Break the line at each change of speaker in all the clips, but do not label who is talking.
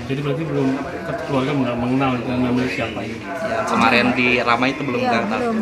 Jadi berarti belum keluarga nggak mengenal yang namanya siapa ini.
Yang kemarin di Ramai itu belum
Iya,
tahu.
belum.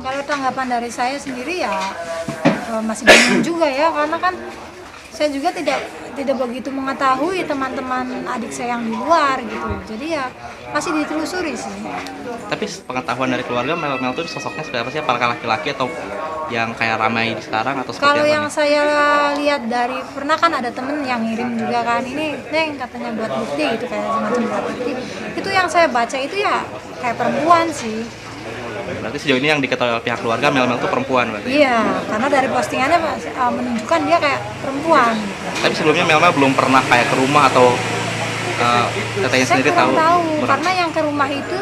Kalau tanggapan dari saya sendiri ya masih bingung juga ya, karena kan saya juga tidak begitu mengetahui teman-teman adik saya yang di luar gitu. Jadi ya masih ditelusuri sih.
Tapi pengetahuan dari keluarga Mel itu sosoknya seperti apa sih? Apakah laki-laki atau yang kayak Ramai di sekarang atau seperti
Kalau
apa
yang
nih?
saya lihat dari pernah kan ada temen yang ngirim juga kan, ini Neng katanya buat bukti gitu, kayak semacam buat bukti. Itu yang saya baca itu ya kayak perempuan sih.
Berarti sejauh ini yang diketahui oleh pihak keluarga Mel itu perempuan berarti.
Iya, karena dari postingannya menunjukkan dia kayak perempuan gitu.
Tapi sebelumnya Mel belum pernah kayak ke rumah atau tetenya
Saya
sendiri
kurang tahu
Ber-
karena yang ke rumah itu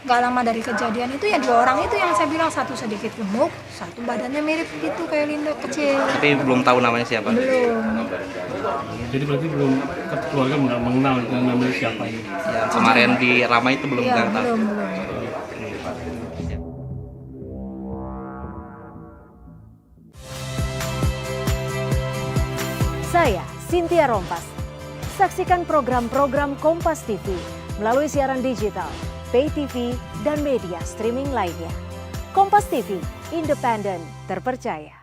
nggak lama dari kejadian itu ya 2 orang itu yang saya bilang, satu sedikit gemuk, satu badannya mirip gitu kayak Lindo kecil.
tapi belum tahu namanya siapa.
Belum.
Jadi berarti belum keluarga nggak mengenal yang namanya siapa ini.
Yang kemarin di Ramai itu belum
Iya,
tahu.
belum.
Saya Cynthia Rompas. Saksikan program-program Kompas TV melalui siaran digital, pay TV, dan media streaming lainnya. Kompas TV, independen, terpercaya.